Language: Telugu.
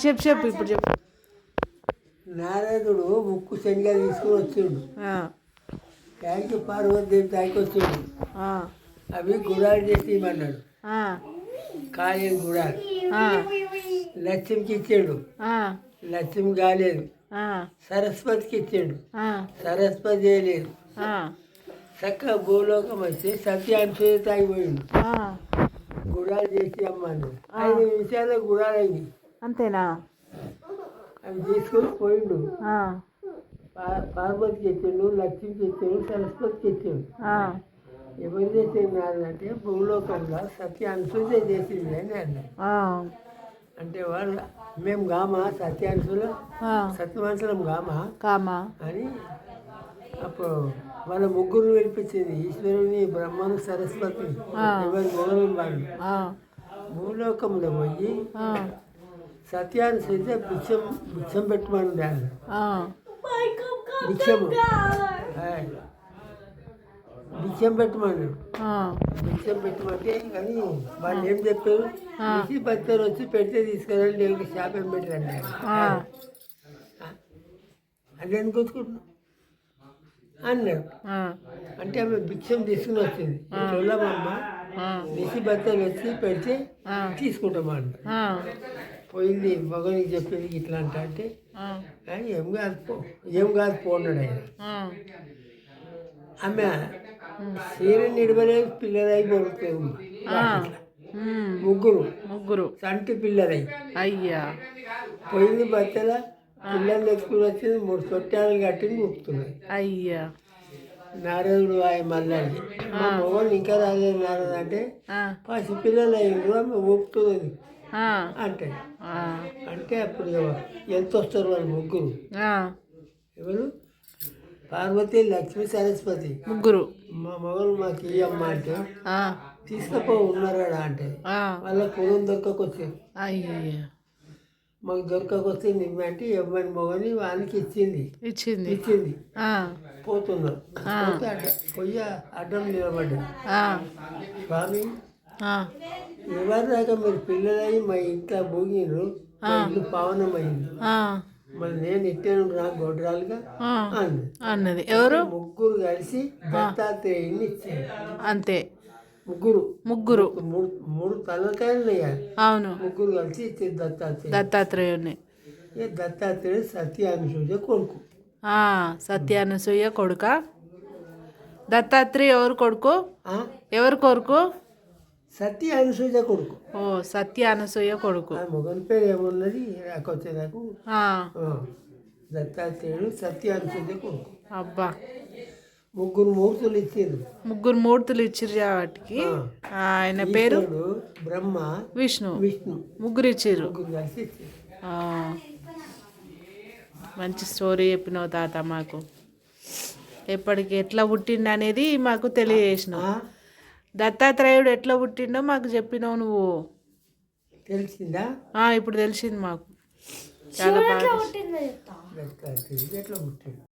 చెప్పు చెప్పు ఇప్పుడు చెప్పు. నారదుడు ముక్కు శనిగా తీసుకుని వచ్చిండు. ట్యాంకి పార్వతీదేవి ట్యాంకి వచ్చిండు. అవి గుడాలు చేసి ఇవ్వమన్నాడు. కాలేదు గుడాలు. లక్ష్మికి ఇచ్చాడు. లక్ష్మి కాలేదు. సరస్వతికి ఇచ్చాడు. సరస్వతి చేయలేదు. చక్కగా భూలోకం వచ్చి సత్యాంశ తాగిపోయిండు. గుడాలు చేసి అమ్మన్నాడు. 5 నిమిషాల్లో గుడాలు అయింది. అంతేనా? అవి తీసుకొని పోయిండు. పార్వతికి ఇచ్చిండు, లక్ష్మికి ఇచ్చాడు, సరస్వతికి ఇచ్చాడు. ఎవరు చేసింది అంటే భూలోకంలో సత్యాంశుజ చేసింది అని అన్నాడు. అంటే వాళ్ళు మేము గామా సత్యాంశులు సత్యవంశనం గామా అని అప్పుడు వాళ్ళ ముగ్గురు వినిపించింది. ఈశ్వరుని, బ్రహ్మను, సరస్వతిని, ఎవరి మొదలు వాళ్ళు భూలోకంలో పోయి సత్యాన్ని చేస్తే భిక్షం పెట్టమని దాన్ని భిక్షం పెట్టమన్నాడు. భిక్షం పెట్టమంటే కానీ వాళ్ళు ఏం చెప్పారు, మిసి బత్తరు వచ్చి పెడితే తీసుకెళ్ళండి, దేవుడికి శాపం పెట్టండి. అది ఎందుకు వచ్చుకుంటున్నాం అన్నాడు. అంటే ఆమె భిక్షం తీసుకుని వచ్చింది. చూడమమ్మ మిసి బత్తలు వచ్చి పెడితే తీసుకుంటామన్న. పోయింది మగనికి చెప్పింది ఇట్లా అంటే ఏం కాదు పోన్నాడు ఆయన. ఆమె సీరని నిడవలేదు, పిల్లలై బొరుకుతుంది. ముగ్గురు సంటి పిల్లలై అయ్యా పోయింది. బత్తల పిల్లలు ఎత్తుకుని వచ్చింది. 3 చొట్టాలు కట్టింది ఊపుతున్నాయి. అయ్యా నారదుడు ఆయన మళ్ళీ మా మొగలు ఇంకా రాలేదు నారదు అంటే పసి పిల్లలు అయ్యిండ్రు ఆమె ఊపుతుంది అంటే అప్పుడు ఎంత వస్తారు వాళ్ళు ముగ్గురు? ఎవరు? పార్వతి, లక్ష్మి, సరస్వతి ముగ్గురు. మా మొగలు మాకు ఇయ్యమ్మ అంటే తీసుకపో ఉన్నారా అంటే వాళ్ళ పొలం దొరకకొచ్చారు. మాకు దొరకకొస్తే నిమ్మ అంటే ఇవ్వని మొగని వానికి ఇచ్చింది. పోతున్నాం. పొయ్యి అడ్డం నిలబడ్డాడు. స్వామి ఎవరి దాకా మీరు పిల్లలై మా ఇంట్లో భూగిరు, ఇల్లు పావనమైంది, మరి నేను ఇట్టాను రా గొడ్రాలుగా అన్నది. ఎవరు? ముగ్గురు కలిసి దత్తాత్రేయుని ఇచ్చారు. అంతే. ముగ్గురు 3 తలకాయలు అయ్యారు. అవును, ముగ్గురు కలిసి ఇచ్చారు దత్తాత్రేయుని. దత్తాత్రేయుడు సత్యానుసూయ కొడుకు. సత్యానుసూయ కొడుక దత్తాత్రేయ. ఎవరు కొడుకు? సత్యానుసూయ కొడుకు. సత్యానుసూయ కొడుకు. మొగన్ పేరు ఏమున్నది రాకొచ్చే నాకు. దత్తాత్రేయుడు సత్యానుసూయ కొడుకు. అబ్బా, 3 మూర్తులు ఇచ్చారు. 3 మూర్తులు ఇచ్చిర్రు వాటికి. ఆయన పేరు బ్రహ్మ, విష్ణు. ముగ్గురు ఇచ్చిర్రు. మంచి స్టోరీ చెప్పినావు తాత. మాకు ఎప్పటికి ఎట్లా పుట్టిండు అనేది మాకు తెలియజేసినావు. దత్తాత్రేయుడు ఎట్లా పుట్టిండో మాకు చెప్పినావు నువ్వు. తెలిసిందా? ఇప్పుడు తెలిసింది మాకు. చాలా బాగా. ఎట్లా పుట్టిండు?